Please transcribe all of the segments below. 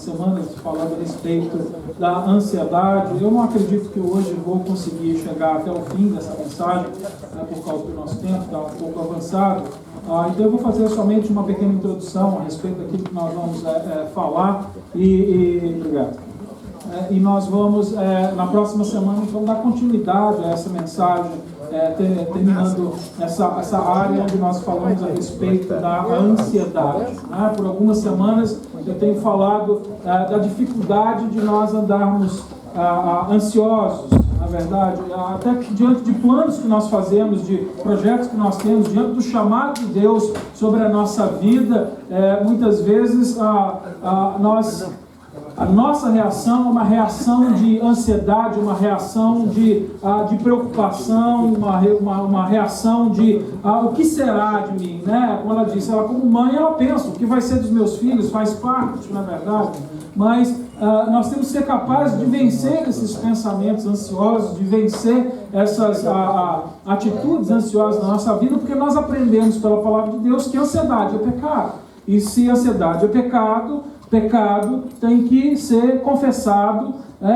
semanas falando a respeito da ansiedade. Eu não acredito que hoje vou conseguir chegar até o fim dessa mensagem, por causa do nosso tempo, está um pouco avançado. Então eu vou fazer somente uma pequena introdução a respeito daquilo que nós vamos falar obrigado. E nós vamos, na próxima semana, então, dar continuidade a essa mensagem, terminando essa área onde nós falamos a respeito da ansiedade. Por algumas semanas eu tenho falado da dificuldade de nós andarmos ansiosos, na verdade, até que diante de planos que nós fazemos, de projetos que nós temos, diante do chamado de Deus sobre a nossa vida, muitas vezes a nossa reação é uma reação de ansiedade, uma reação de preocupação, uma reação de o que será de mim, né? Como ela disse, ela como mãe, ela pensa, o que vai ser dos meus filhos, faz parte, na verdade, mas nós temos que ser capazes de vencer esses pensamentos ansiosos, de vencer essas atitudes ansiosas na nossa vida, porque nós aprendemos pela palavra de Deus que ansiedade é pecado, e se ansiedade é pecado tem que ser confessado,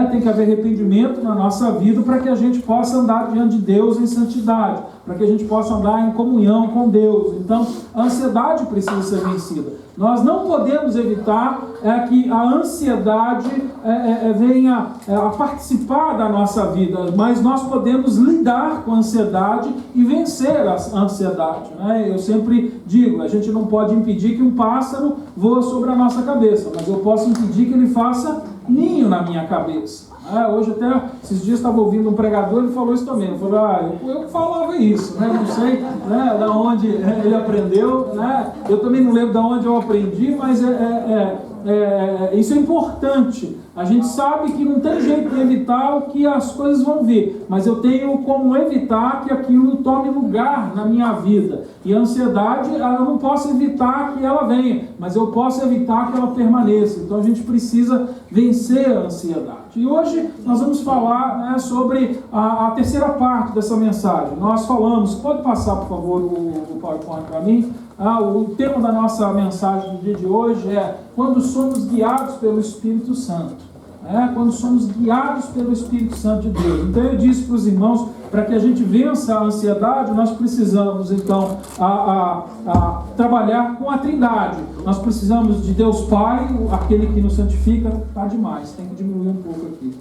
tem que haver arrependimento na nossa vida para que a gente possa andar diante de Deus em santidade, para que a gente possa andar em comunhão com Deus. Então, a ansiedade precisa ser vencida. Nós não podemos evitar que a ansiedade venha a participar da nossa vida, mas nós podemos lidar com a ansiedade e vencer a ansiedade, né? Eu sempre digo, a gente não pode impedir que um pássaro voe sobre a nossa cabeça, mas eu posso impedir que ele faça ninho na minha cabeça. Hoje até, esses dias estava ouvindo um pregador, ele falou isso também. Ele falou, eu falava isso, né? Não sei, né, da onde ele aprendeu, né? Eu também não lembro da onde eu aprendi, mas isso é importante. A gente sabe que não tem jeito de evitar o que as coisas vão vir, mas eu tenho como evitar que aquilo tome lugar na minha vida. E a ansiedade, eu não posso evitar que ela venha, mas eu posso evitar que ela permaneça. Então a gente precisa vencer a ansiedade. E hoje nós vamos falar, né, sobre a terceira parte dessa mensagem. Nós falamos, pode passar por favor o PowerPoint para mim? O tema da nossa mensagem do dia de hoje é quando somos guiados pelo Espírito Santo. Quando somos guiados pelo Espírito Santo de Deus. Então eu disse para os irmãos, para que a gente vença a ansiedade, nós precisamos então trabalhar com a Trindade. Nós precisamos de Deus Pai, aquele que nos santifica. Está demais, tem que diminuir um pouco aqui,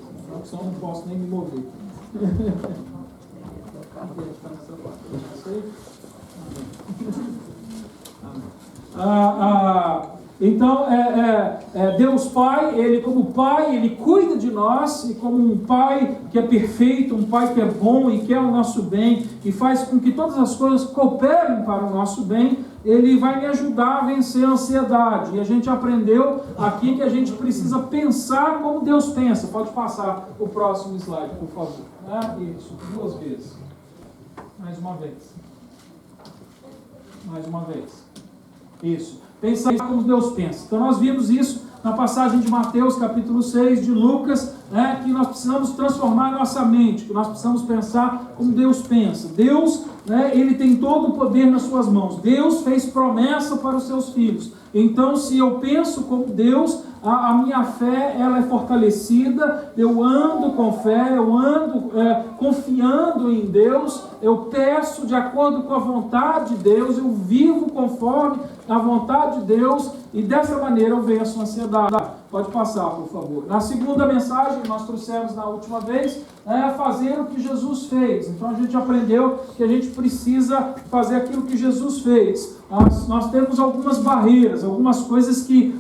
senão não posso nem me mover. Então, Deus Pai, Ele como Pai, Ele cuida de nós, e como um Pai que é perfeito, um Pai que é bom e quer o nosso bem, e faz com que todas as coisas cooperem para o nosso bem, Ele vai me ajudar a vencer a ansiedade. E a gente aprendeu aqui que a gente precisa pensar como Deus pensa. Pode passar o próximo slide, por favor. Isso, 2 vezes. Mais uma vez. Mais uma vez. Isso. Pensar como Deus pensa. Então nós vimos isso na passagem de Mateus capítulo 6, de Lucas, que nós precisamos transformar nossa mente, que nós precisamos pensar como Deus pensa. Deus, Ele tem todo o poder nas suas mãos. Deus fez promessa para os seus filhos. Então, se eu penso como Deus, a minha fé ela é fortalecida, eu ando com fé, eu ando confiando em Deus, eu peço de acordo com a vontade de Deus, eu vivo conforme a vontade de Deus, e dessa maneira eu venço a ansiedade. Pode passar, por favor. Na segunda mensagem, nós trouxemos na última vez, fazer o que Jesus fez. Então a gente aprendeu que a gente precisa fazer aquilo que Jesus fez. Nós temos algumas barreiras, algumas coisas que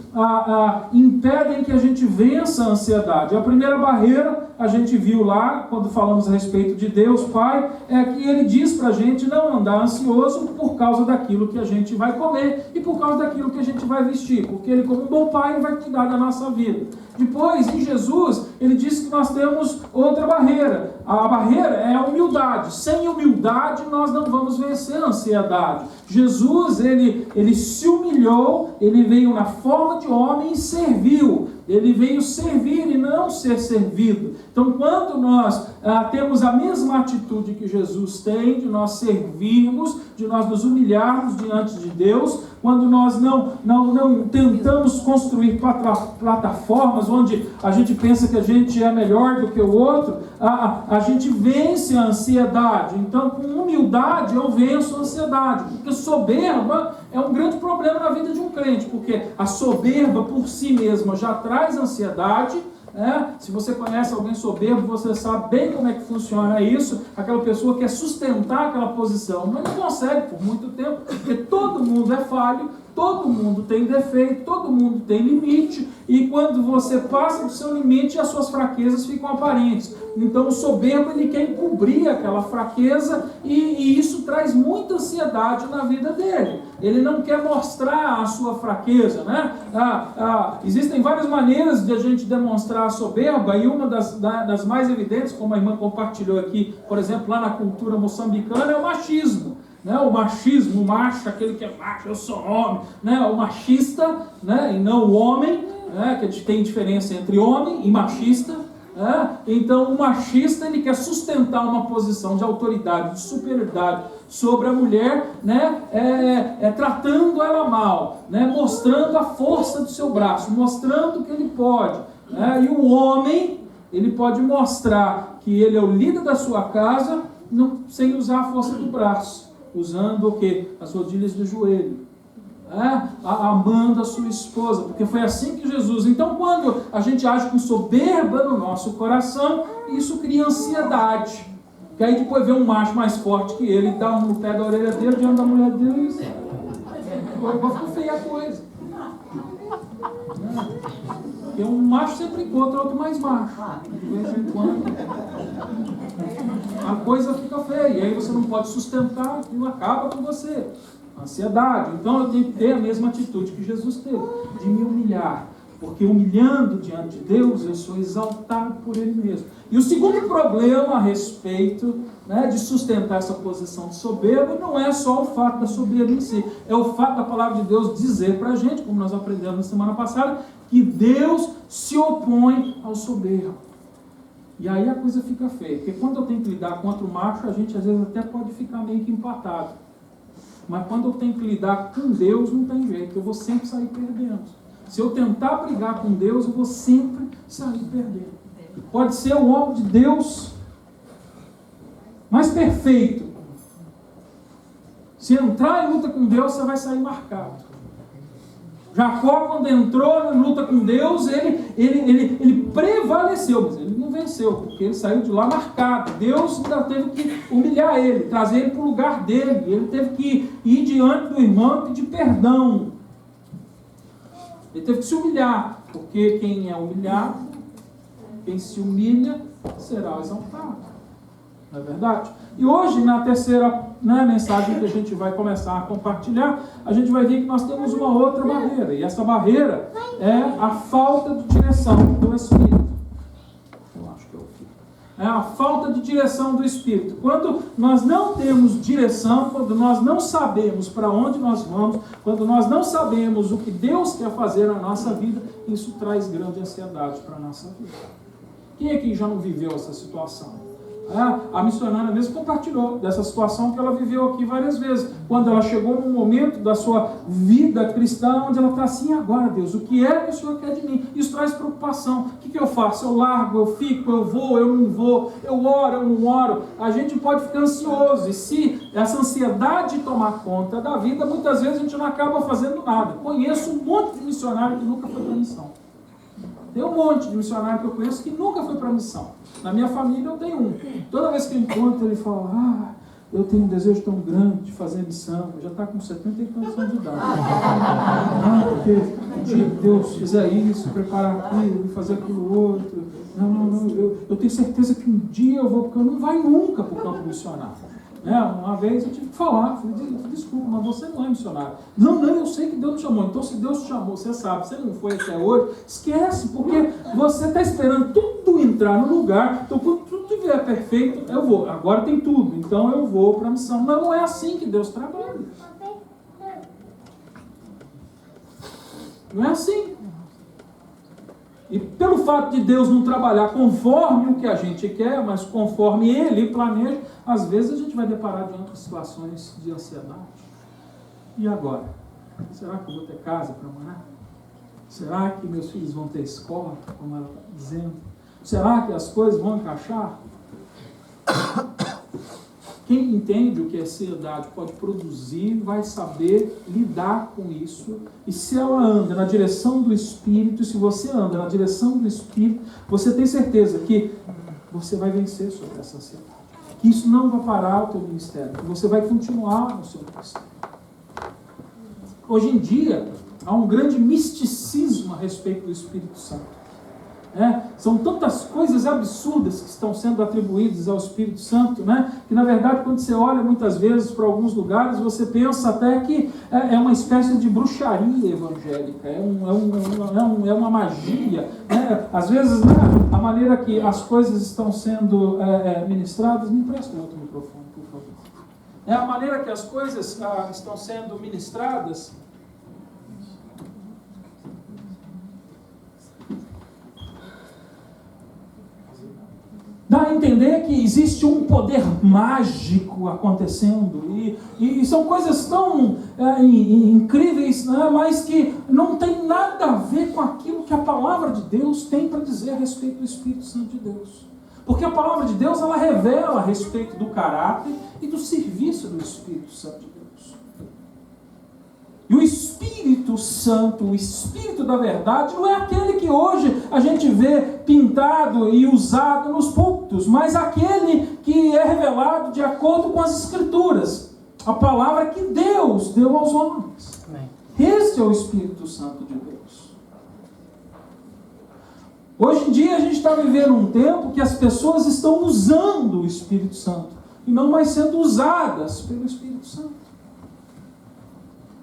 impedem que a gente vença a ansiedade. A primeira barreira, a gente viu lá, quando falamos a respeito de Deus Pai, é que Ele diz para a gente não andar ansioso por causa daquilo que a gente vai comer e por causa daquilo que a gente vai vestir, porque Ele, como um bom Pai, Ele vai cuidar da nossa vida. Depois, em Jesus, Ele disse que nós temos outra barreira. A barreira é a humildade. Sem humildade, nós não vamos vencer a ansiedade. Jesus, ele se humilhou, Ele veio na forma de homem e serviu. Ele veio servir e não ser servido. Então, quando nós temos a mesma atitude que Jesus tem, de nós servirmos, de nós nos humilharmos diante de Deus, quando nós não tentamos construir plataformas onde a gente pensa que a gente é melhor do que o outro, a gente vence a ansiedade. Então, com humildade, eu venço a ansiedade. Porque soberba é um grande problema na vida de um crente, porque a soberba por si mesma já traz ansiedade. Se você conhece alguém soberbo, você sabe bem como é que funciona isso. Aquela pessoa quer sustentar aquela posição, mas não consegue por muito tempo, porque todo mundo é falho, todo mundo tem defeito, todo mundo tem limite, e quando você passa do seu limite, as suas fraquezas ficam aparentes. Então o soberbo, ele quer encobrir aquela fraqueza, e isso traz muita ansiedade na vida dele. Ele não quer mostrar a sua fraqueza, né? Existem várias maneiras de a gente demonstrar a soberba, e uma das mais evidentes, como a irmã compartilhou aqui, por exemplo, lá na cultura moçambicana, é o machismo. O machismo, o macho, aquele que é macho, eu sou homem, o machista, e não o homem, que tem diferença entre homem e machista. Então o machista, ele quer sustentar uma posição de autoridade, de superioridade sobre a mulher, tratando ela mal, mostrando a força do seu braço, mostrando que ele pode. E o homem, ele pode mostrar que ele é o líder da sua casa, sem usar a força do braço, usando o quê? As rodilhas do joelho, amando a sua esposa, porque foi assim que Jesus... Então, quando a gente age com soberba no nosso coração, isso cria ansiedade, que aí depois vê um macho mais forte que ele, dá um no pé da orelha dele, diante da mulher dele, vai ficar feia a coisa. Porque um macho sempre encontra outro mais macho, de vez em quando a coisa fica feia, e aí você não pode sustentar, aquilo acaba com você. Ansiedade. Então eu tenho que ter a mesma atitude que Jesus teve, de me humilhar, porque humilhando diante de Deus, eu sou exaltado por Ele mesmo. E o segundo problema a respeito de sustentar essa posição de soberba, não é só o fato da soberba em si, é o fato da palavra de Deus dizer para a gente, como nós aprendemos na semana passada, que Deus se opõe ao soberbo. E aí a coisa fica feia, porque quando eu tenho que lidar contra o macho, a gente às vezes até pode ficar meio que empatado. Mas quando eu tenho que lidar com Deus, não tem jeito, eu vou sempre sair perdendo. Se eu tentar brigar com Deus, eu vou sempre sair perdendo. Pode ser o homem de Deus mais perfeito. Se entrar em luta com Deus, você vai sair marcado. Jacó, quando entrou em luta com Deus, ele prevaleceu, mas ele não venceu, porque ele saiu de lá marcado. Deus ainda teve que humilhar ele, trazer ele para o lugar dele. Ele teve que ir diante do irmão e pedir perdão. Ele teve que se humilhar, porque quem é humilhado, quem se humilha, será exaltado. Não é verdade? E hoje, na terceira mensagem que a gente vai começar a compartilhar, a gente vai ver que nós temos uma outra barreira. E essa barreira é a falta de direção do Espírito. Eu acho que eu fico. É a falta de direção do Espírito. Quando nós não temos direção, quando nós não sabemos para onde nós vamos, quando nós não sabemos o que Deus quer fazer na nossa vida, isso traz grande ansiedade para a nossa vida. Quem aqui já não viveu essa situação? A missionária mesmo compartilhou dessa situação que ela viveu aqui várias vezes, quando ela chegou num momento da sua vida cristã, onde ela está assim: agora Deus, o que é que o Senhor quer de mim? Isso traz preocupação. O que eu faço? Eu largo, eu fico, eu vou, eu não vou, eu oro, eu não oro. A gente pode ficar ansioso, e se essa ansiedade tomar conta da vida, muitas vezes a gente não acaba fazendo nada. Conheço um monte de missionário que nunca foi para missão. Tem um monte de missionário que eu conheço que nunca foi para missão. Na minha família eu tenho um. Toda vez que eu encontro, ele fala: eu tenho um desejo tão grande de fazer missão. Já está com 70 e tantos anos de idade. Porque um dia Deus fizer isso, preparar aquilo, fazer aquilo outro. Não, eu tenho certeza que um dia eu vou, porque eu não vai nunca para o campo missionário. Uma vez eu tive que falar, falei: desculpa, mas você não é missionário. Não, eu sei que Deus te chamou. Então, se Deus te chamou, você sabe, você não foi até hoje, esquece, porque você está esperando tudo entrar no lugar. Então, quando tudo estiver perfeito, eu vou. Agora tem tudo, então eu vou para a missão. Mas não é assim que Deus trabalha. Não é assim. E pelo fato de Deus não trabalhar conforme o que a gente quer, mas conforme Ele planeja, às vezes a gente vai deparar diante de situações de ansiedade. E agora? Será que eu vou ter casa para morar? Será que meus filhos vão ter escola, como ela está dizendo? Será que as coisas vão encaixar? Quem entende o que a ansiedade pode produzir vai saber lidar com isso. E se ela anda na direção do Espírito, se você anda na direção do Espírito, você tem certeza que você vai vencer sobre essa ansiedade. Que isso não vai parar o teu ministério, que você vai continuar no seu ministério. Hoje em dia, há um grande misticismo a respeito do Espírito Santo. São tantas coisas absurdas que estão sendo atribuídas ao Espírito Santo, que na verdade quando você olha muitas vezes para alguns lugares, você pensa até que é uma espécie de bruxaria evangélica, é uma magia, às vezes a maneira que as coisas estão sendo ministradas. Me empresta outro microfone, por favor. A maneira que as coisas estão sendo ministradas. Dá a entender que existe um poder mágico acontecendo, e são coisas tão incríveis, mas que não tem nada a ver com aquilo que a palavra de Deus tem para dizer a respeito do Espírito Santo de Deus. Porque a palavra de Deus, ela revela a respeito do caráter e do serviço do Espírito Santo de Deus. E o Espírito Santo, o Espírito da verdade, não é aquele que hoje a gente vê pintado e usado nos púlpitos, mas aquele que é revelado de acordo com as Escrituras. A palavra que Deus deu aos homens. Amém. Este é o Espírito Santo de Deus. Hoje em dia a gente está vivendo um tempo que as pessoas estão usando o Espírito Santo e não mais sendo usadas pelo Espírito Santo.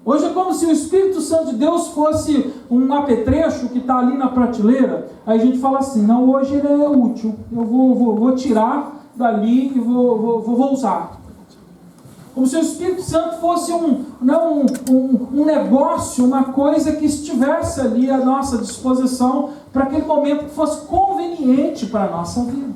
Hoje é como se o Espírito Santo de Deus fosse um apetrecho que está ali na prateleira. Aí a gente fala assim, não, hoje ele é útil, eu vou tirar dali e vou usar. Como se o Espírito Santo fosse um negócio, uma coisa que estivesse ali à nossa disposição para aquele momento que fosse conveniente para a nossa vida.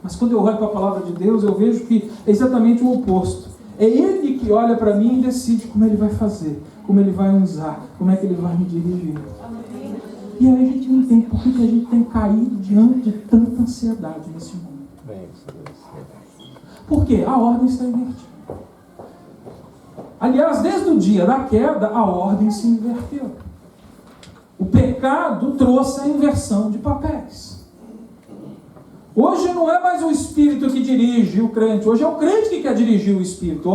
Mas quando eu olho para a palavra de Deus, eu vejo que é exatamente o oposto. É Ele que olha para mim e decide como Ele vai fazer, como Ele vai usar, como é que Ele vai me dirigir. Amém. E aí a gente não entende por que a gente tem caído diante de tanta ansiedade nesse mundo. Por quê? A ordem está invertida. Aliás, desde o dia da queda, a ordem se inverteu. O pecado trouxe a inversão de papéis. Hoje não é mais o Espírito que dirige o crente, hoje é o crente que quer dirigir o Espírito.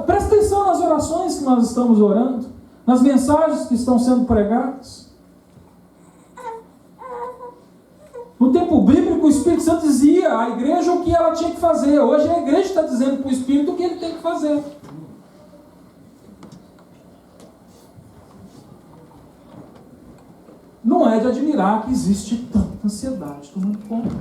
Presta atenção nas orações que nós estamos orando, nas mensagens que estão sendo pregadas. No tempo bíblico, o Espírito Santo dizia à igreja o que ela tinha que fazer. Hoje a igreja está dizendo para o Espírito o que ele tem que fazer. Não é de admirar que existe tanta ansiedade tomando conta.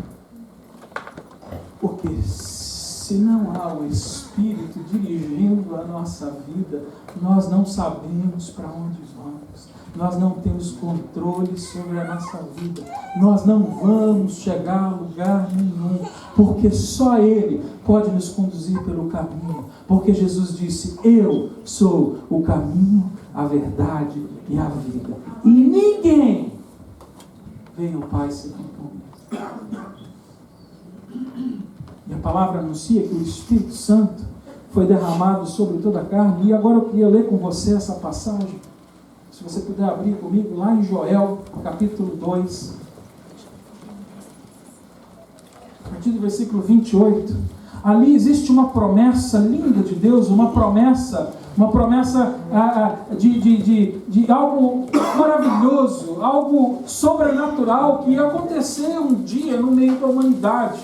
Porque se não há o Espírito dirigindo a nossa vida, nós não sabemos para onde vamos. Nós não temos controle sobre a nossa vida. Nós não vamos chegar a lugar nenhum. Porque só Ele pode nos conduzir pelo caminho. Porque Jesus disse, eu sou o caminho, a verdade e a vida. E ninguém vem ao Pai senão por mim. E a palavra anuncia que o Espírito Santo foi derramado sobre toda a carne. E agora eu queria ler com você essa passagem. Se você puder abrir comigo lá em Joel, capítulo 2. A partir do versículo 28. Ali existe uma promessa linda de Deus, uma promessa de algo maravilhoso, algo sobrenatural que ia acontecer um dia no meio da humanidade.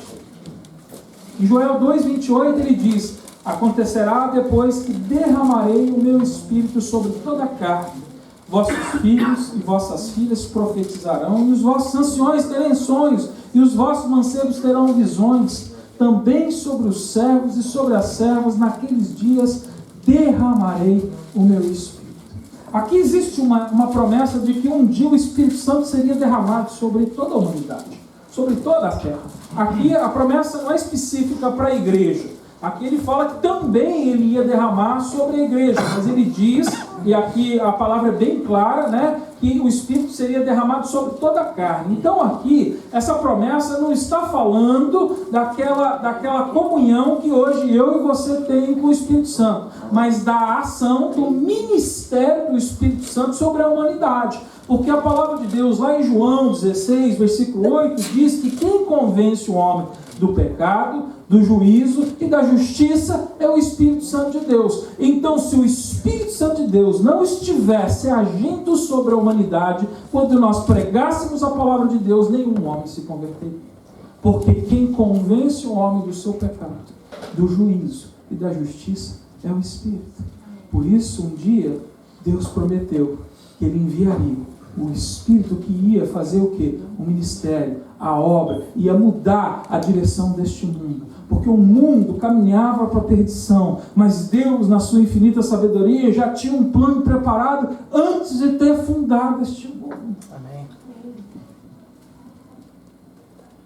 Em Joel 2,28 ele diz, acontecerá depois que derramarei o meu espírito sobre toda a carne. Vossos filhos e vossas filhas profetizarão, e os vossos anciões terão sonhos, e os vossos mancebos terão visões. Também sobre os servos e sobre as servas, naqueles dias, derramarei o meu Espírito. Aqui existe uma promessa de que um dia o Espírito Santo seria derramado sobre toda a humanidade, sobre toda a terra. Aqui a promessa não é específica para a igreja. Aqui ele fala que também ele ia derramar sobre a igreja, mas ele diz, e aqui a palavra é bem clara, né, que o Espírito seria derramado sobre toda a carne. Então aqui, essa promessa não está falando daquela comunhão que hoje eu e você tem com o Espírito Santo, mas da ação, do ministério do Espírito Santo sobre a humanidade. Porque a palavra de Deus, lá em João 16, versículo 8, diz que quem convence o homem do pecado, do juízo e da justiça é o Espírito Santo de Deus. Então, se o Espírito Santo de Deus não estivesse agindo sobre a humanidade, quando nós pregássemos a palavra de Deus, nenhum homem se converteria. Porque quem convence o homem do seu pecado, do juízo e da justiça é o Espírito. Por isso, um dia, Deus prometeu que Ele enviaria o Espírito que ia fazer o quê? O ministério, a obra, ia mudar a direção deste mundo. Porque o mundo caminhava para a perdição, mas Deus, na sua infinita sabedoria, já tinha um plano preparado antes de ter fundado este mundo. Amém.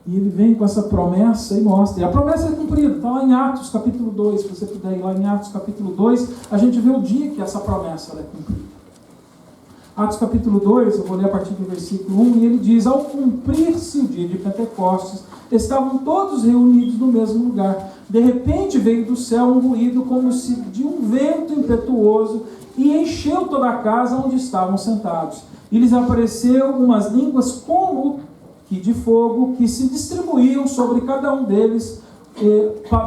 E ele vem com essa promessa e mostra. E a promessa é cumprida. Está lá em Atos capítulo 2. Se você puder ir lá em Atos capítulo 2, a gente vê o dia que essa promessa é cumprida. Atos capítulo 2, eu vou ler a partir do versículo 1, e ele diz: ao cumprir-se o dia de Pentecostes, estavam todos reunidos no mesmo lugar. De repente veio do céu um ruído como se de um vento impetuoso e encheu toda a casa onde estavam sentados. E lhes apareceu umas línguas como que de fogo, que se distribuíam sobre cada um deles,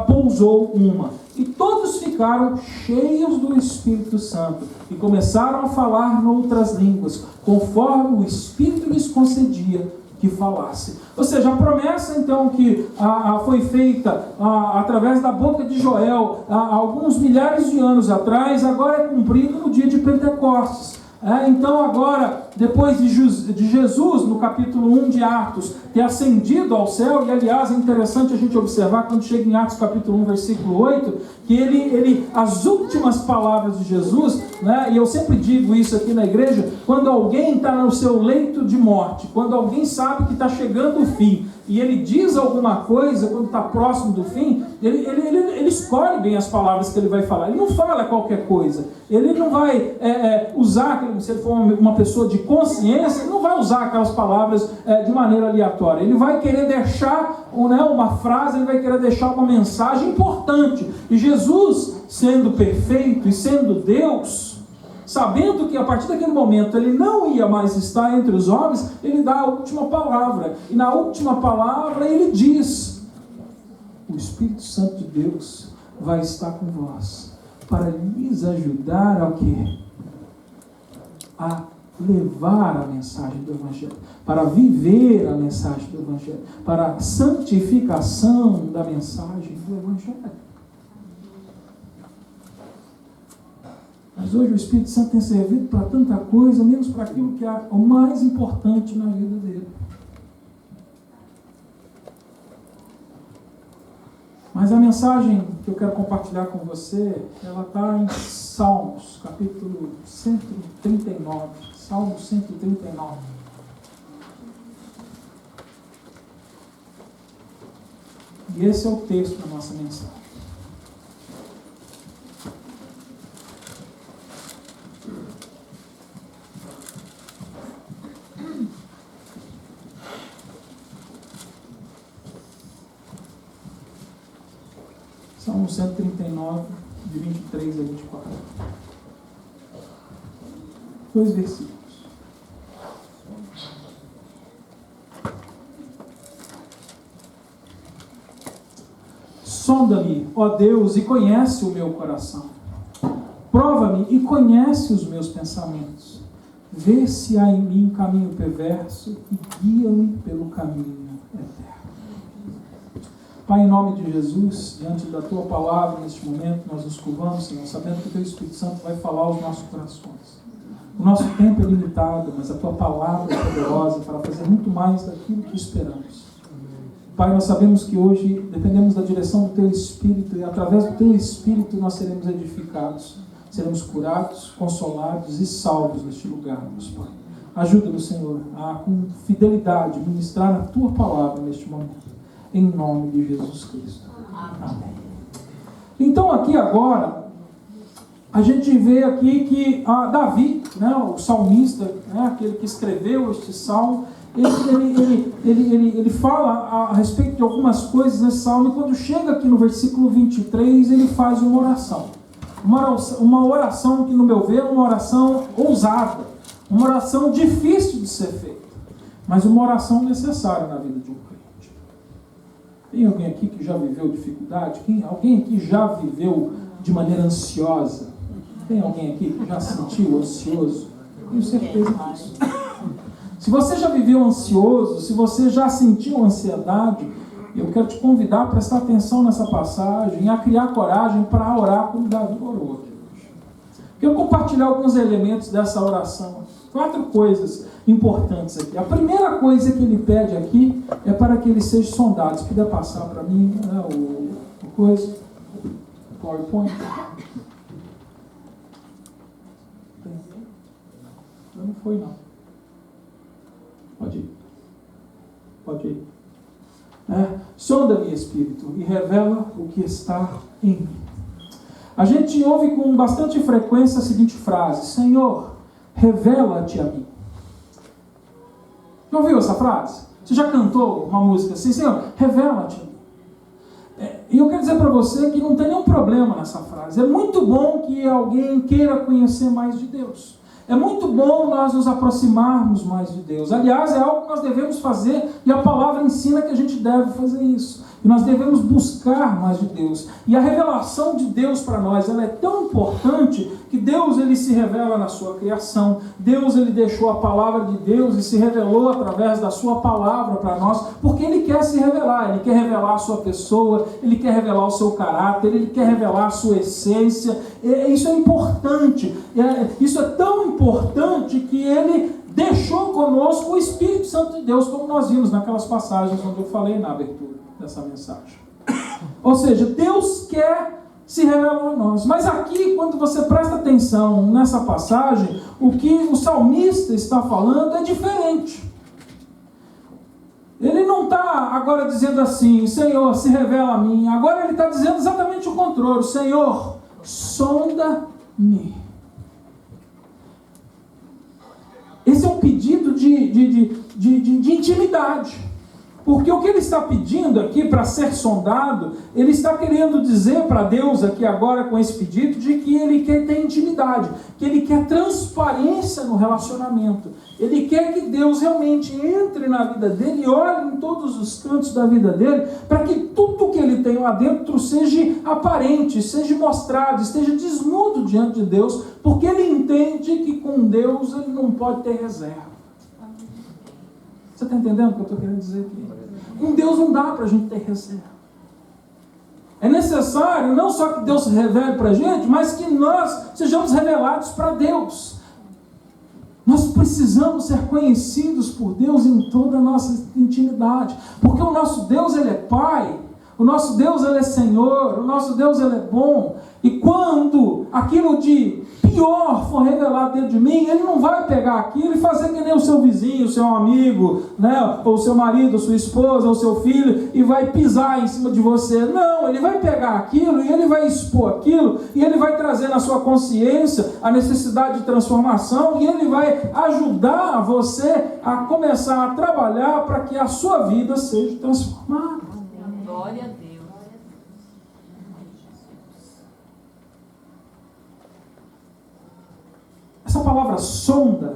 pousou uma. E todos ficaram cheios do Espírito Santo e começaram a falar noutras línguas, conforme o Espírito lhes concedia que falasse. Ou seja, a promessa então que foi feita através da boca de Joel há alguns milhares de anos atrás, agora é cumprida no dia de Pentecostes. Então agora, depois de Jesus, no capítulo 1 de Atos, ter ascendido ao céu, e aliás é interessante a gente observar quando chega em Atos capítulo 1, versículo 8, que as últimas palavras de Jesus, né, e eu sempre digo isso aqui na igreja, quando alguém está no seu leito de morte, quando alguém sabe que está chegando o fim, e ele diz alguma coisa, quando está próximo do fim, ele escolhe bem as palavras que ele vai falar. Ele não fala qualquer coisa. Ele não vai usar, se ele for uma pessoa de consciência, ele não vai usar aquelas palavras de maneira aleatória. Ele vai querer deixar uma frase, ele vai querer deixar uma mensagem importante. E Jesus, sendo perfeito e sendo Deus, sabendo que a partir daquele momento ele não ia mais estar entre os homens, ele dá a última palavra. E na última palavra ele diz: o Espírito Santo de Deus vai estar com vós, para lhes ajudar a quê? A levar a mensagem do Evangelho, para viver a mensagem do Evangelho, para a santificação da mensagem do Evangelho. Mas hoje o Espírito Santo tem servido para tanta coisa, menos para aquilo que é o mais importante na vida dele. Mas a mensagem que eu quero compartilhar com você, ela está em Salmos, capítulo 139. Salmo 139. E esse é o texto da nossa mensagem. Salmo 139, de 23 a 24. 2 versículos. Sonda-me, ó Deus, e conhece o meu coração. Prova-me e conhece os meus pensamentos. Vê se há em mim caminho perverso e guia-me pelo caminho eterno. Pai, em nome de Jesus, diante da Tua palavra, neste momento, nós nos curvamos, Senhor, sabendo que o Teu Espírito Santo vai falar aos nossos corações. O nosso tempo é limitado, mas a Tua palavra é poderosa para fazer muito mais daquilo que esperamos. Pai, nós sabemos que hoje dependemos da direção do Teu Espírito e através do Teu Espírito nós seremos edificados, seremos curados, consolados e salvos neste lugar, meus Pai. Ajuda-nos, Senhor, a com fidelidade ministrar a Tua palavra neste momento. Em nome de Jesus Cristo. Amém. Então aqui agora, a gente vê aqui que Davi, né, o salmista, né, aquele que escreveu este salmo, ele fala a respeito de algumas coisas nesse salmo, e quando chega aqui no versículo 23, ele faz uma oração. Uma oração que, no meu ver, é uma oração ousada, uma oração difícil de ser feita, mas uma oração necessária na vida de um crente. Tem alguém aqui que já viveu dificuldade? Alguém aqui já viveu de maneira ansiosa? Tem alguém aqui que já se sentiu ansioso? Tenho certeza disso. Se você já viveu ansioso, se você já sentiu ansiedade, eu quero te convidar a prestar atenção nessa passagem e a criar coragem para orar como Davi orou aqui hoje. Quero compartilhar alguns elementos dessa oração. 4 coisas importantes aqui. A primeira coisa que ele pede aqui é para que ele seja sondado. Se puder passar para mim, né, o PowerPoint. Não foi, não. Pode ir. Sonda-me, Espírito, e revela o que está em mim. A gente ouve com bastante frequência a seguinte frase: Senhor, revela-te a mim. Já ouviu essa frase? Você já cantou uma música assim? Senhor, revela-te a mim. E eu quero dizer para você que não tem nenhum problema nessa frase. É muito bom que alguém queira conhecer mais de Deus. É muito bom nós nos aproximarmos mais de Deus. Aliás, é algo que nós devemos fazer, e a palavra ensina que a gente deve fazer isso. E nós devemos buscar mais de Deus. E a revelação de Deus para nós, ela é tão importante que Deus, ele se revela na sua criação. Deus, ele deixou a palavra de Deus e se revelou através da sua palavra para nós, porque ele quer se revelar. Ele quer revelar a sua pessoa, ele quer revelar o seu caráter, ele quer revelar a sua essência. Isso é importante. Isso é tão importante que ele deixou conosco o Espírito Santo de Deus, como nós vimos naquelas passagens onde eu falei na abertura dessa mensagem. Ou seja, Deus quer se revelar a nós. Mas aqui, quando você presta atenção nessa passagem, o que o salmista está falando é diferente. Ele não está agora dizendo assim: Senhor, se revela a mim. Agora ele está dizendo exatamente o contrário: Senhor, sonda-me. Esse é um pedido de intimidade. Porque o que ele está pedindo aqui para ser sondado, ele está querendo dizer para Deus aqui agora com esse pedido de que ele quer ter intimidade, que ele quer transparência no relacionamento. Ele quer que Deus realmente entre na vida dele e olhe em todos os cantos da vida dele, para que tudo que ele tem lá dentro seja aparente, seja mostrado, esteja desnudo diante de Deus, porque ele entende que com Deus ele não pode ter reserva. Você está entendendo o que eu estou querendo dizer aqui? Com Deus não dá para a gente ter reserva. É necessário não só que Deus se revele para a gente, mas que nós sejamos revelados para Deus. Nós precisamos ser conhecidos por Deus em toda a nossa intimidade. Porque o nosso Deus, ele é Pai. O nosso Deus, ele é Senhor. O nosso Deus, ele é bom. E quando aquilo de pior for revelado dentro de mim, ele não vai pegar aquilo e fazer que nem o seu vizinho, o seu amigo, né, ou o seu marido, sua esposa, ou seu filho, e vai pisar em cima de você. Não, ele vai pegar aquilo e ele vai expor aquilo, e ele vai trazer na sua consciência a necessidade de transformação, e ele vai ajudar você a começar a trabalhar para que a sua vida seja transformada. Glória a Deus. Essa palavra sonda,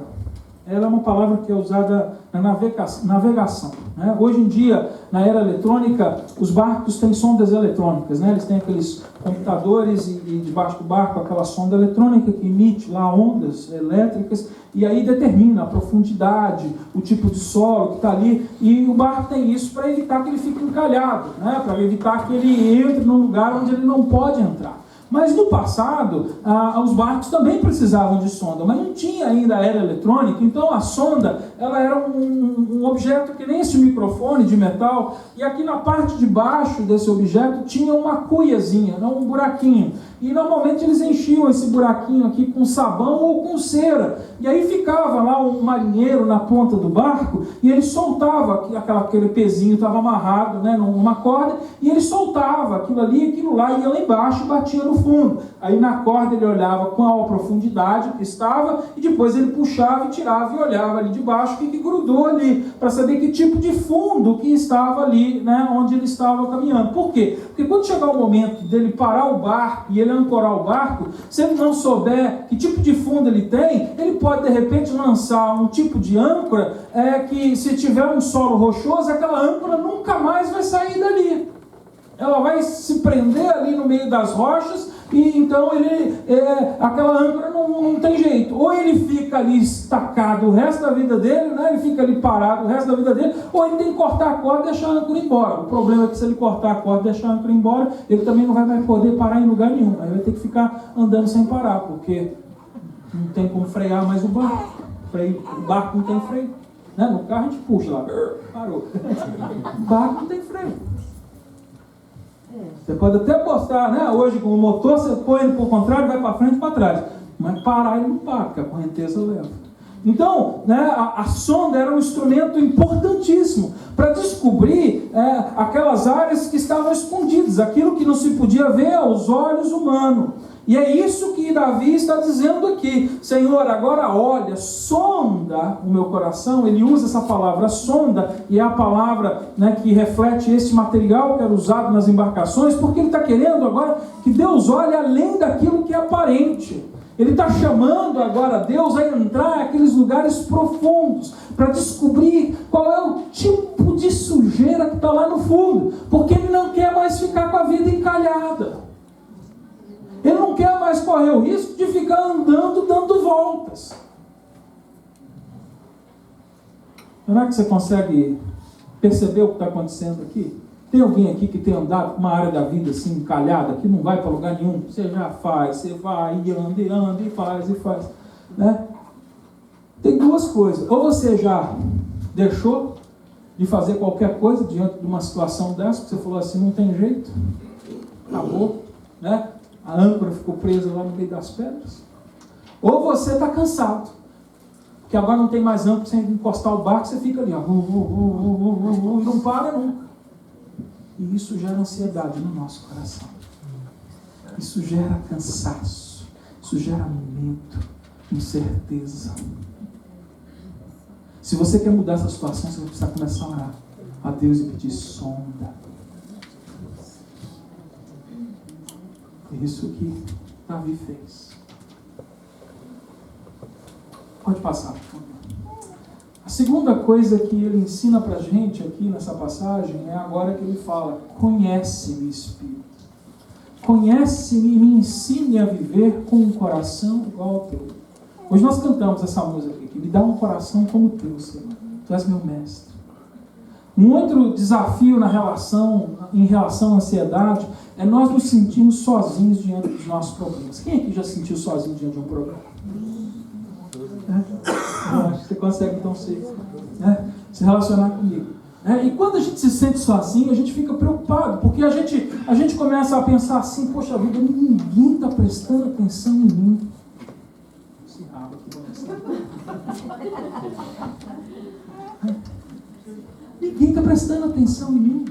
ela é uma palavra que é usada na navegação. Né? Hoje em dia, na era eletrônica, os barcos têm sondas eletrônicas. Né? Eles têm aqueles computadores e debaixo do barco aquela sonda eletrônica que emite lá ondas elétricas e aí determina a profundidade, o tipo de solo que está ali. E o barco tem isso para evitar que ele fique encalhado, né? Para evitar que ele entre num lugar onde ele não pode entrar. Mas no passado, os barcos também precisavam de sonda, mas não tinha ainda a era eletrônica, então a sonda ela era um objeto que nem esse microfone de metal, e aqui na parte de baixo desse objeto tinha uma cuiazinha, um buraquinho. E normalmente eles enchiam esse buraquinho aqui com sabão ou com cera. E aí ficava lá um marinheiro na ponta do barco e ele soltava, aquele pezinho estava amarrado, né, numa corda, e ele soltava aquilo ali, aquilo lá, ia lá embaixo e batia no fundo. Aí na corda ele olhava qual a profundidade que estava e depois ele puxava e tirava e olhava ali de baixo o que grudou ali, para saber que tipo de fundo que estava ali, né, onde ele estava caminhando. Por quê? Porque quando chegar o momento dele parar o barco e ele ancorar o barco, se ele não souber que tipo de fundo ele tem, ele pode de repente lançar um tipo de âncora que, se tiver um solo rochoso, aquela âncora nunca mais vai sair dali. Ela vai se prender ali no meio das rochas e então aquela âncora não tem jeito. Ou ele fica ali estacado o resto da vida dele, né? Ele fica ali parado o resto da vida dele, ou ele tem que cortar a corda e deixar a âncora embora. O problema é que se ele cortar a corda e deixar a âncora embora, ele também não vai mais poder parar em lugar nenhum. Aí vai ter que ficar andando sem parar, porque não tem como frear mais o barco. O barco não tem freio. Né? No carro a gente puxa lá, parou. O barco não tem freio. Você pode até postar, né? Hoje com o motor, você põe ele por contrário, vai para frente e para trás. Mas parar ele não para, porque a correnteza leva. Então, né, a sonda era um instrumento importantíssimo para descobrir aquelas áreas que estavam escondidas, aquilo que não se podia ver aos olhos humanos. E é isso que Davi está dizendo aqui. Senhor, agora olha, sonda o meu coração. Ele usa essa palavra sonda, e é a palavra, né, que reflete esse material que era usado nas embarcações, porque ele está querendo agora que Deus olhe além daquilo que é aparente. Ele está chamando agora Deus a entrar naqueles lugares profundos, para descobrir qual é o tipo de sujeira que está lá no fundo, porque ele não quer mais ficar com a vida encalhada. Ele não quer mais correr o risco de ficar andando, dando voltas. Será que você consegue perceber o que está acontecendo aqui? Tem alguém aqui que tem andado com uma área da vida assim, encalhada, que não vai para lugar nenhum? Você já faz, você vai e anda, e faz, né? Tem duas coisas. Ou você já deixou de fazer qualquer coisa diante de uma situação dessa, que você falou assim, não tem jeito, acabou, né? A âncora ficou presa lá no meio das pedras. Ou você está cansado, que agora não tem mais âncora, sem encostar o barco, você fica ali, ó, e não para nunca. E isso gera ansiedade no nosso coração. Isso gera cansaço. Isso gera medo, incerteza. Se você quer mudar essa situação, você vai precisar começar a orar a Deus e pedir sonda. É isso que Davi fez. Pode passar, por favor. A segunda coisa que ele ensina para a gente aqui nessa passagem é agora que ele fala: conhece-me, Espírito. Conhece-me e me ensine a viver com um coração igual ao teu. Hoje nós cantamos essa música aqui: me dá um coração como o teu, Senhor. Tu és meu mestre. Um outro desafio em relação à ansiedade é nós nos sentirmos sozinhos diante dos nossos problemas. Quem aqui já se sentiu sozinho diante de um problema? Eu acho que você consegue então se relacionar comigo. E quando a gente se sente sozinho, a gente fica preocupado, porque a gente começa a pensar assim: poxa vida, ninguém está prestando atenção em mim. Esse rabo aqui ninguém está prestando atenção em mim.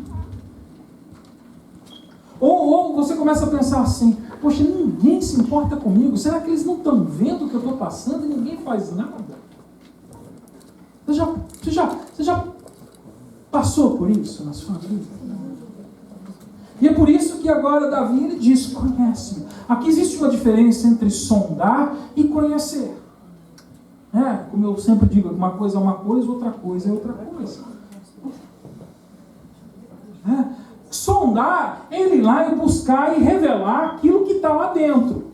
Ou você começa a pensar assim: poxa, ninguém se importa comigo. Será que eles não estão vendo o que eu estou passando e ninguém faz nada? Você já passou por isso na sua vida? E é por isso que agora Davi ele diz: conhece-me. Aqui existe uma diferença entre sondar e conhecer. Como eu sempre digo, uma coisa é uma coisa, outra coisa é outra coisa. Sondar é ele ir lá e buscar e revelar aquilo que está lá dentro.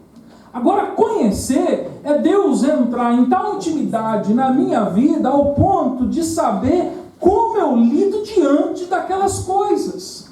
Agora, conhecer é Deus entrar em tal intimidade na minha vida ao ponto de saber como eu lido diante daquelas coisas.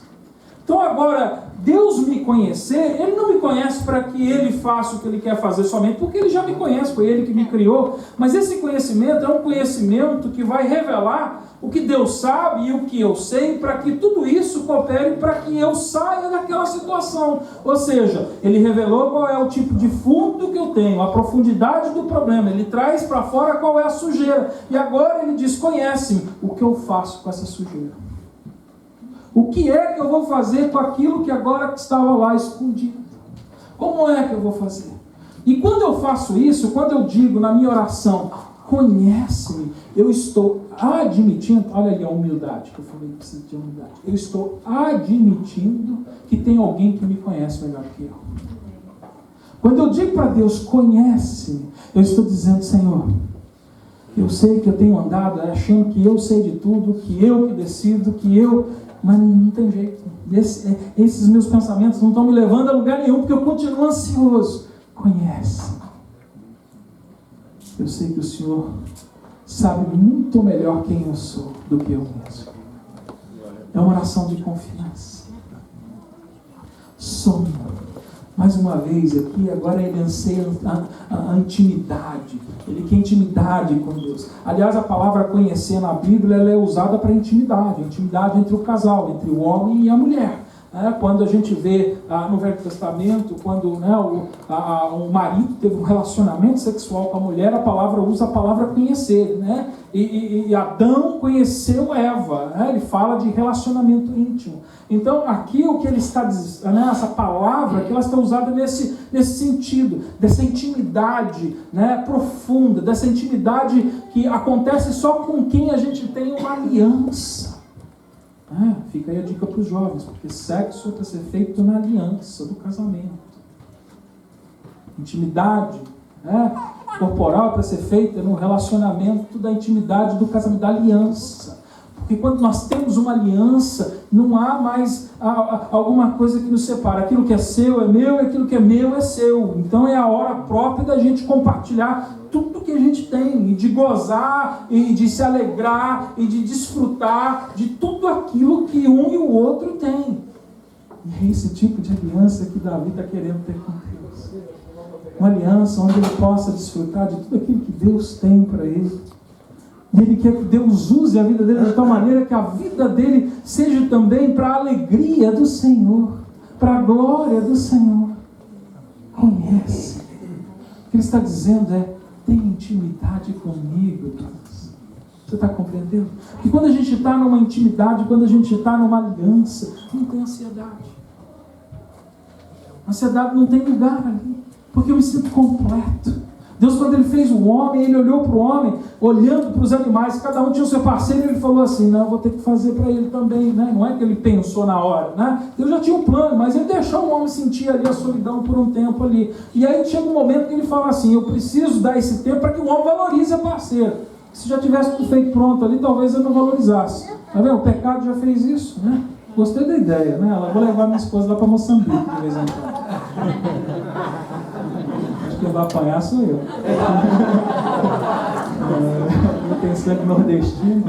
Então agora, Deus me conhecer, Ele não me conhece para que Ele faça o que Ele quer fazer somente, porque Ele já me conhece, foi Ele que me criou. Mas esse conhecimento é um conhecimento que vai revelar o que Deus sabe e o que eu sei, para que tudo isso coopere para que eu saia daquela situação. Ou seja, Ele revelou qual é o tipo de fundo que eu tenho, a profundidade do problema. Ele traz para fora qual é a sujeira. E agora Ele diz: conhece-me, o que eu faço com essa sujeira. O que é que eu vou fazer com aquilo que agora estava lá escondido? Como é que eu vou fazer? E quando eu faço isso, quando eu digo na minha oração, conhece-me, eu estou admitindo, olha ali a humildade, que eu falei que precisa de humildade. Eu estou admitindo que tem alguém que me conhece melhor que eu. Quando eu digo para Deus, conhece-me, eu estou dizendo: Senhor, eu sei que eu tenho andado achando que eu sei de tudo, que eu que decido, que eu... Mas não tem jeito. Esses meus pensamentos não estão me levando a lugar nenhum, porque eu continuo ansioso. Conhece. Eu sei que o Senhor sabe muito melhor quem eu sou do que eu mesmo. É uma oração de confiança. Some. Mais uma vez aqui, agora ele anseia a intimidade. Ele quer intimidade com Deus. Aliás, a palavra conhecer na Bíblia, ela é usada para intimidade. Intimidade entre o casal, entre o homem e a mulher. Quando a gente vê no Velho Testamento, quando o marido teve um relacionamento sexual com a mulher, a palavra usa a palavra conhecer, né? E Adão conheceu Eva, né? Ele fala de relacionamento íntimo. Então aqui o que ele está dizendo, né? Essa palavra que ela está usada nesse sentido, dessa intimidade, né? Profunda, dessa intimidade que acontece só com quem a gente tem uma aliança. Fica aí a dica para os jovens, porque sexo tem que ser feito na aliança do casamento. Intimidade corporal para ser feita no relacionamento da intimidade do casamento, da aliança. Porque quando nós temos uma aliança, não há mais alguma coisa que nos separa. Aquilo que é seu é meu, e aquilo que é meu é seu. Então é a hora própria da gente compartilhar tudo que a gente tem, e de gozar, e de se alegrar, e de desfrutar de tudo aquilo que um e o outro tem. E é esse tipo de aliança que Davi está querendo ter com Deus. Uma aliança onde ele possa desfrutar de tudo aquilo que Deus tem para ele. E ele quer que Deus use a vida dele de tal maneira que a vida dele seja também para a alegria do Senhor, para a glória do Senhor. Conhece. O que ele está dizendo é: tem intimidade comigo, Deus. Você está compreendendo? Que quando a gente está numa intimidade, quando a gente está numa aliança, não tem ansiedade. A ansiedade não tem lugar ali, porque eu me sinto completo. Deus, quando Ele fez o homem, Ele olhou para o homem, olhando para os animais, cada um tinha o seu parceiro, e Ele falou assim: não, eu vou ter que fazer para ele também, né? Não é que Ele pensou na hora, né? Deus já tinha um plano, mas Ele deixou o homem sentir ali a solidão por um tempo ali. E aí chega um momento que Ele fala assim: eu preciso dar esse tempo para que o homem valorize a parceira. Se já tivesse tudo feito pronto ali, talvez eu não valorizasse. Tá vendo? O pecado já fez isso, né? Gostei da ideia, né? Ela vou levar minha esposa lá para Moçambique de vez em quando. Quem vai apanhar sou eu. Eu tenho sangue nordestino.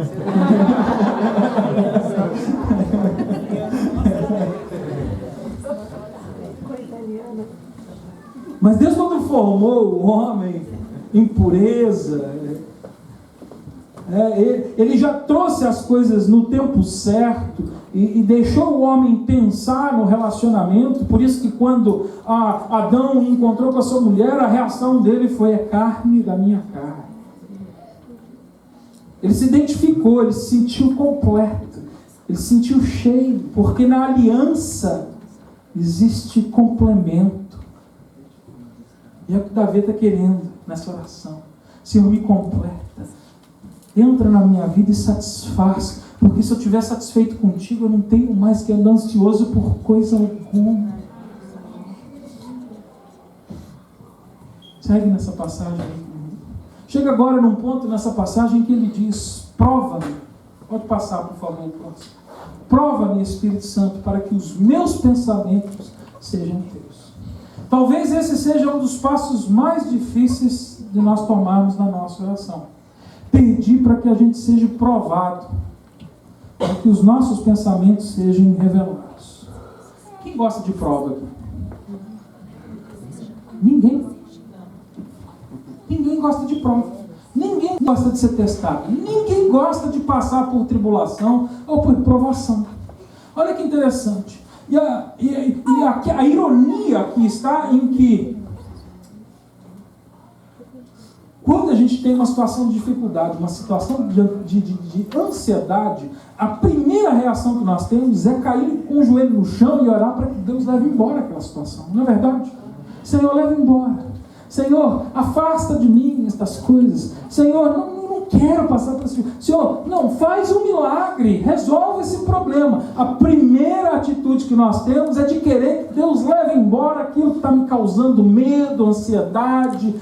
Mas Deus, quando formou o homem em pureza, Ele já trouxe as coisas no tempo certo e deixou o homem pensar no relacionamento. Por isso que quando Adão encontrou com a sua mulher, a reação dele foi: é carne da minha carne. Ele se identificou, ele se sentiu completo, ele se sentiu cheio, porque na aliança existe complemento. E é o que Davi está querendo nessa oração: Senhor, me completa, entra na minha vida e satisfaz, porque se eu estiver satisfeito contigo, eu não tenho mais que andar ansioso por coisa alguma. Segue nessa passagem aí. Chega agora num ponto nessa passagem que ele diz: prova-me. Pode passar, por favor, o próximo. Prova-me, Espírito Santo, para que os meus pensamentos sejam teus. Talvez esse seja um dos passos mais difíceis de nós tomarmos na nossa oração. Pedir para que a gente seja provado, para que os nossos pensamentos sejam revelados. Quem gosta de prova aqui? Ninguém. Ninguém gosta de prova. Ninguém gosta de ser testado. Ninguém gosta de passar por tribulação ou por provação. Olha que interessante. E a ironia aqui está em que quando a gente tem uma situação de dificuldade, uma situação de ansiedade, a primeira reação que nós temos é cair com o joelho no chão e orar para que Deus leve embora aquela situação. Não é verdade? Senhor, leve embora. Senhor, afasta de mim estas coisas. Senhor, não quero passar por isso. Senhor, não, faz um milagre. Resolve esse problema. A primeira atitude que nós temos é de querer que Deus leve embora aquilo que está me causando medo, ansiedade,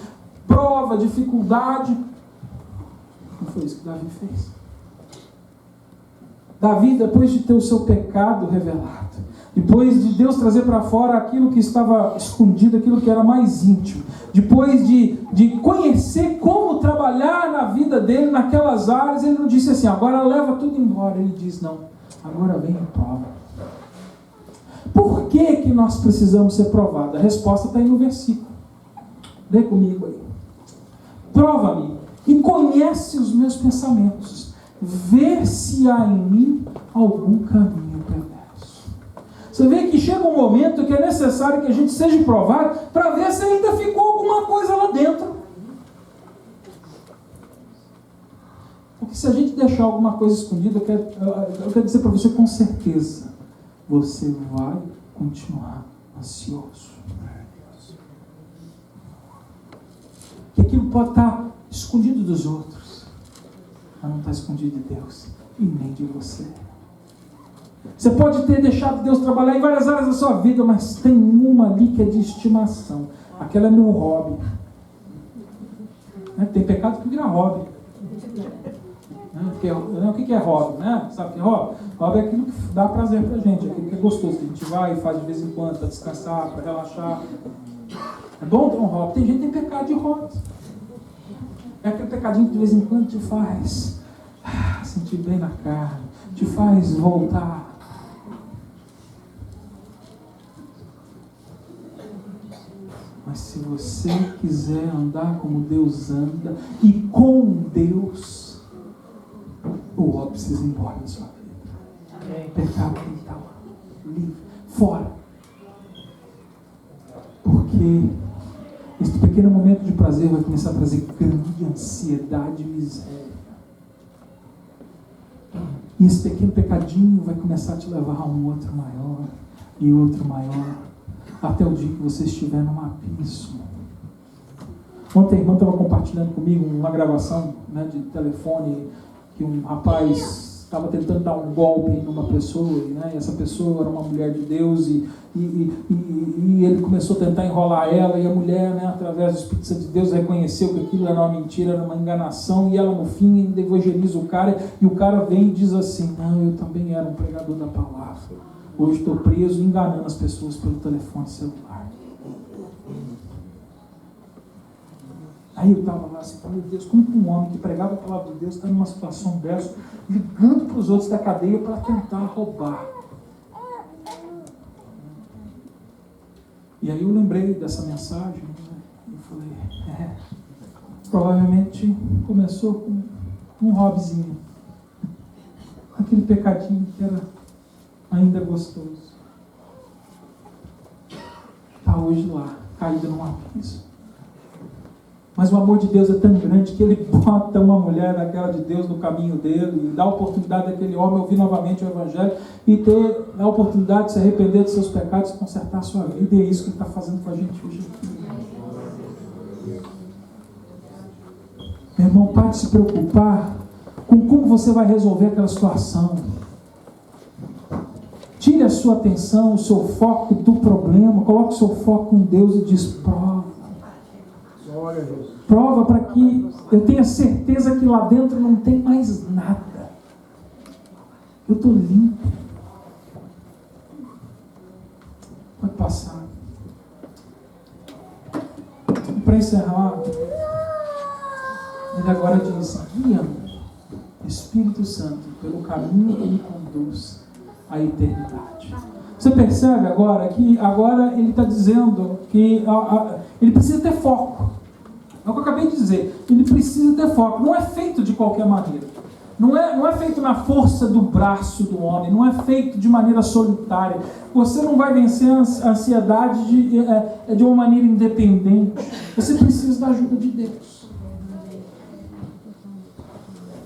prova, dificuldade. Não foi isso que Davi fez. Davi, depois de ter o seu pecado revelado, depois de Deus trazer para fora aquilo que estava escondido, aquilo que era mais íntimo, depois de conhecer como trabalhar na vida dele, naquelas áreas, ele não disse assim, agora leva tudo embora. Ele diz, não, agora vem a prova. Por que nós precisamos ser provados? A resposta está aí no versículo. Lê comigo aí. Prova-me e conhece os meus pensamentos. Vê se há em mim algum caminho perverso. Você vê que chega um momento que é necessário que a gente seja provado para ver se ainda ficou alguma coisa lá dentro. Porque se a gente deixar alguma coisa escondida, eu quero dizer para você com certeza, você vai continuar ansioso. Que aquilo pode estar escondido dos outros, mas não está escondido de Deus e nem de você. Você pode ter deixado Deus trabalhar em várias áreas da sua vida, mas tem uma ali que é de estimação. Aquela é meu hobby. Tem pecado que vira hobby. O que é hobby? Sabe o que é hobby? Hobby é aquilo que dá prazer pra gente, aquilo que é gostoso, que a gente vai e faz de vez em quando para descansar, para relaxar. É bom ter um hobby. Tem gente que tem pecado de hobby. É aquele pecadinho que de vez em quando te faz sentir bem na carne, te faz voltar. Mas se você quiser andar como Deus anda e com Deus, o óbvio precisa ir embora da sua vida. O pecado tem que estar lá, livre, fora. Porque este pequeno momento de prazer vai começar a trazer grande ansiedade e miséria. E esse pequeno pecadinho vai começar a te levar a um outro maior e outro maior, até o dia que você estiver num abismo. Ontem a irmã estava compartilhando comigo uma gravação de telefone que um rapaz estava tentando dar um golpe numa pessoa, e essa pessoa era uma mulher de Deus, e ele começou a tentar enrolar ela, e a mulher, através do Espírito Santo de Deus, reconheceu que aquilo era uma mentira, era uma enganação, e ela no fim ainda evangeliza o cara, e o cara vem e diz assim, não, eu também era um pregador da palavra, hoje estou preso enganando as pessoas pelo telefone celular. Aí eu estava lá assim, meu Deus, como que um homem que pregava a palavra de Deus está numa situação dessa, ligando para os outros da cadeia para tentar roubar. E aí eu lembrei dessa mensagem, e falei, provavelmente começou com um hobbyzinho, aquele pecadinho que era ainda gostoso. Está hoje lá, caído num abismo. Mas o amor de Deus é tão grande que ele bota uma mulher daquela de Deus no caminho dele e dá a oportunidade daquele homem ouvir novamente o Evangelho e ter a oportunidade de se arrepender dos seus pecados e consertar a sua vida. E é isso que ele está fazendo com a gente hoje aqui. Meu irmão, pare de se preocupar com como você vai resolver aquela situação. Tire a sua atenção, o seu foco do problema, coloque o seu foco em Deus e diz, prova. Prova para que eu tenha certeza que lá dentro não tem mais nada. Eu estou limpo. Pode passar. E para encerrar, ele agora diz, guia-me, Espírito Santo, pelo caminho que me conduz à eternidade. Você percebe agora que agora ele está dizendo que ele precisa ter foco. É o que eu acabei de dizer. Ele precisa ter foco. Não é feito de qualquer maneira. Não é feito na força do braço do homem. Não é feito de maneira solitária. Você não vai vencer a ansiedade de uma maneira independente. Você precisa da ajuda de Deus.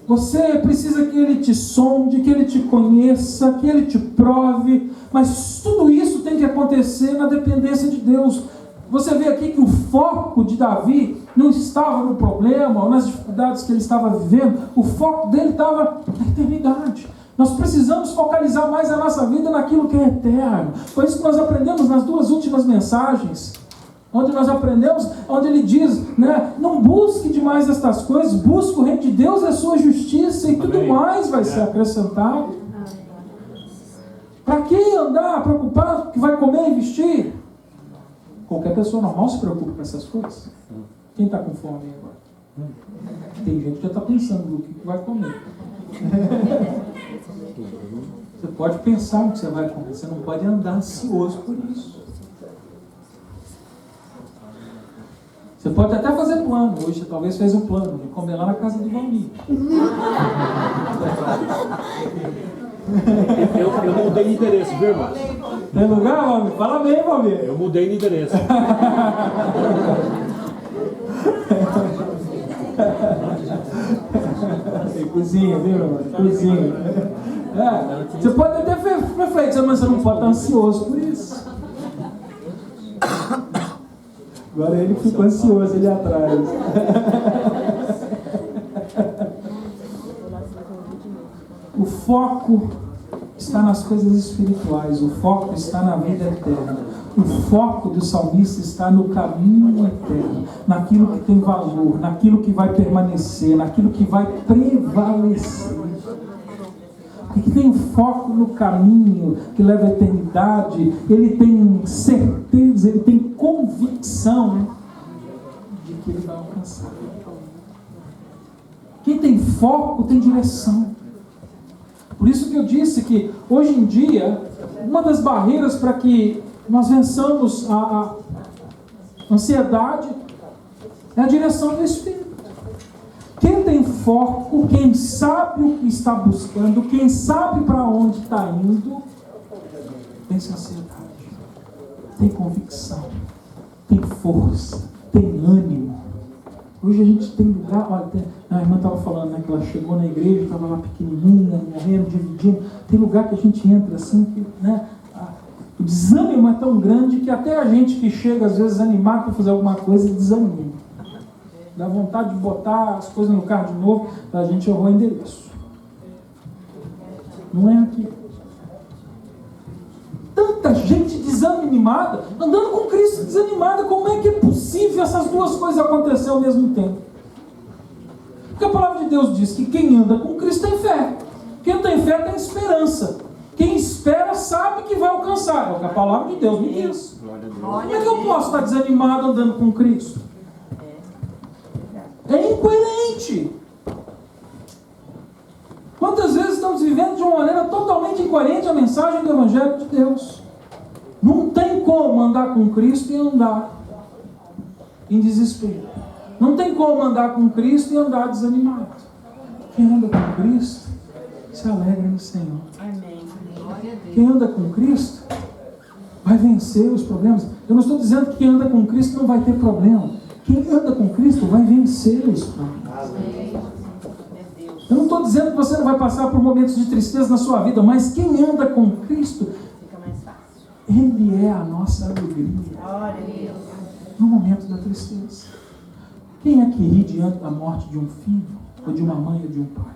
Você precisa que Ele te sonde, que Ele te conheça, que Ele te prove. Mas tudo isso tem que acontecer na dependência de Deus. Você vê aqui que o foco de Davi não estava no problema ou nas dificuldades que ele estava vivendo. O foco dele estava na eternidade. Nós precisamos focalizar mais a nossa vida naquilo que é eterno. Foi isso que nós aprendemos nas 2 últimas mensagens. Onde nós aprendemos, onde ele diz, né, não busque demais estas coisas, busque o reino de Deus e a sua justiça e tudo mais vai ser acrescentado. Para que andar preocupado com o que vai comer e vestir? Qualquer pessoa normal se preocupa com essas coisas. Quem está com fome agora? Tem gente que já está pensando no que vai comer. Você pode pensar no que você vai comer, você não pode andar ansioso por isso. Você pode até fazer plano. Hoje você talvez fez um plano de comer lá na casa do Valmir. Eu mudei de endereço, viu, irmão? Tem lugar, Valmir? Fala bem, Valmir. Eu mudei de endereço. Tem cozinha, viu, irmão? Cozinha. Você pode até refletir, mas você não pode estar ansioso por isso. Agora ele ficou ansioso ali atrás. O foco está nas coisas espirituais. O foco está na vida eterna. O foco do salmista está no caminho eterno, naquilo que tem valor, naquilo que vai permanecer, naquilo que vai prevalecer. Porque tem um foco no caminho que leva à eternidade, ele tem certeza, ele tem convicção de que ele vai alcançar. Quem tem foco tem direção. Por isso que eu disse que hoje em dia, uma das barreiras para que nós vençamos a ansiedade é a direção do Espírito. Quem tem foco, quem sabe o que está buscando, quem sabe para onde está indo, tem ansiedade, tem convicção, tem força, tem ânimo. Hoje a gente tem lugar, olha, a irmã estava falando, né, que ela chegou na igreja, estava lá pequenininha, morrendo, dividindo. Tem lugar que a gente entra assim, que, né, o desânimo é tão grande que até a gente que chega às vezes animado para fazer alguma coisa desanima. Dá vontade de botar as coisas no carro de novo, a gente errou o endereço. Não é aqui. Tanta gente desanimada, andando com Cristo desanimada, como é que é possível essas duas coisas acontecer ao mesmo tempo? Porque a palavra de Deus diz que quem anda com Cristo tem fé. Quem tem fé tem esperança. Quem espera sabe que vai alcançar. É o que a palavra de Deus me diz. Como é que eu posso estar desanimado andando com Cristo? É incoerente. Quantas vezes estamos vivendo de uma maneira totalmente incoerente a mensagem do Evangelho de Deus? Não tem como andar com Cristo e andar em desespero. Não tem como andar com Cristo e andar desanimado. Quem anda com Cristo se alegra no Senhor. Quem anda com Cristo vai vencer os problemas. Eu não estou dizendo que quem anda com Cristo não vai ter problema. Quem anda com Cristo vai vencer os problemas. Eu não estou dizendo que você não vai passar por momentos de tristeza na sua vida, mas quem anda com Cristo, Ele é a nossa alegria no momento da tristeza. Quem é que ri diante da morte de um filho, ou de uma mãe, ou de um pai?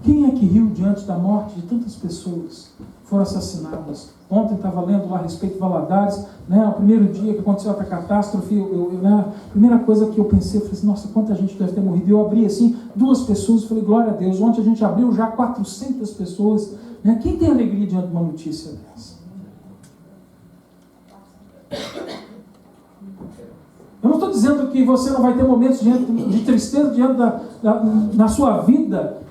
Quem é que riu diante da morte de tantas pessoas que foram assassinadas? Ontem estava lendo lá a respeito de Valadares, né, o primeiro dia que aconteceu a catástrofe, né, a primeira coisa que eu pensei, eu falei assim, nossa, quanta gente deve ter morrido. Eu abri assim, 2 pessoas, falei, glória a Deus. Ontem a gente abriu já 400 pessoas. Né? Quem tem alegria diante de uma notícia dessa? Eu não estou dizendo que você não vai ter momentos de tristeza diante na sua vida,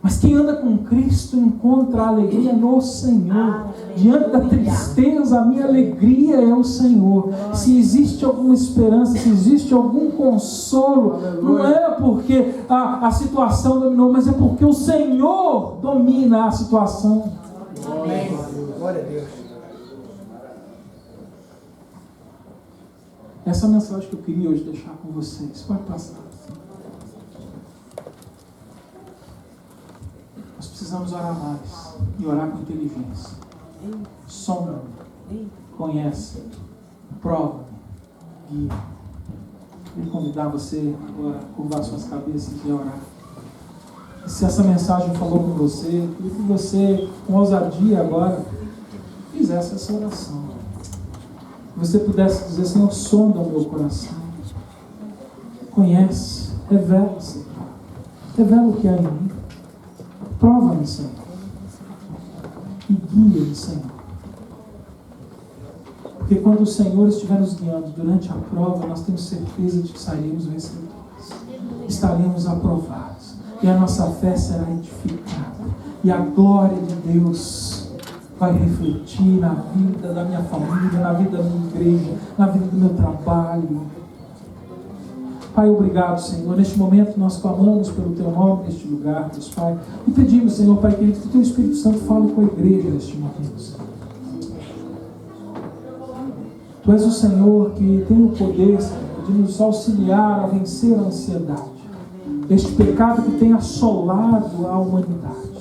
Mas quem anda com Cristo encontra a alegria no Senhor. Diante da tristeza, a minha alegria é o Senhor. Se existe alguma esperança, se existe algum consolo, não é porque a situação dominou, mas é porque o Senhor domina a situação. Amém. Glória a Deus. Essa é a mensagem que eu queria hoje deixar com vocês. Pode passar. Nós precisamos orar mais e orar com inteligência. Sonda-me, conhece, prova-me, guia. Queria convidar você agora a curvar suas cabeças e orar. E se essa mensagem falou com você, queria que você, com ousadia agora, fizesse essa oração. Que você pudesse dizer: Senhor, sonda o meu coração. Conhece, revela, Senhor. Revela o que há em mim. Prova-me, Senhor. E guia-me, Senhor. Porque quando o Senhor estiver nos guiando durante a prova, nós temos certeza de que sairemos vencedores. Estaremos aprovados. E a nossa fé será edificada. E a glória de Deus vai refletir na vida da minha família, na vida da minha igreja, na vida do meu trabalho. Pai, obrigado, Senhor. Neste momento nós clamamos pelo Teu nome neste lugar, Deus Pai. E pedimos, Senhor, Pai querido, que o Teu Espírito Santo fale com a igreja neste momento, Senhor. Tu és o Senhor que tem o poder, Senhor, de nos auxiliar a vencer a ansiedade. Este pecado que tem assolado a humanidade.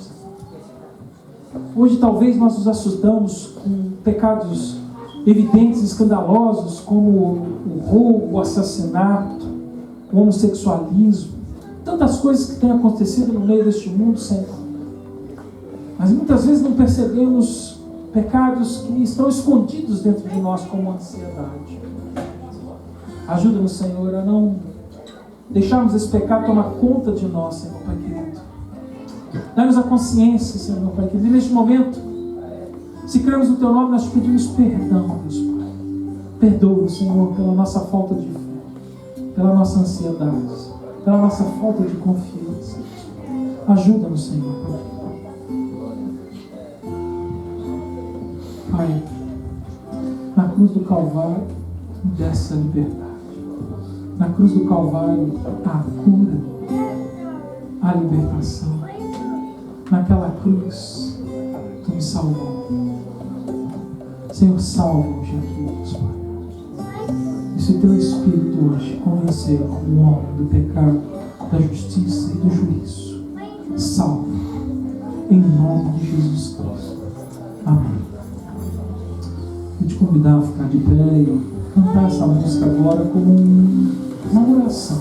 Hoje talvez nós nos assustamos com pecados evidentes, escandalosos, como o roubo, o assassinato, o homossexualismo, tantas coisas que têm acontecido no meio deste mundo, Senhor. Mas muitas vezes não percebemos pecados que estão escondidos dentro de nós, como a ansiedade. Ajuda-nos, Senhor, a não deixarmos esse pecado tomar conta de nós, Senhor, Pai querido. Dá-nos a consciência, Senhor, Pai querido. E neste momento, se cremos no Teu nome, nós te pedimos perdão, Deus Pai. Perdoa, Senhor, pela nossa falta de fé, pela nossa ansiedade, pela nossa falta de confiança. Ajuda-nos, Senhor, Pai. Na cruz do Calvário, dessa liberdade. Na cruz do Calvário, a cura, a libertação. Naquela cruz, Tu me salvou. Senhor, salva-nos aqui, Deus Pai. E se o Teu Espírito hoje convencer o homem do pecado, da justiça e do juízo, salva. Em nome de Jesus Cristo. Amém. Vou te convidar a ficar de pé e cantar essa música agora como uma oração.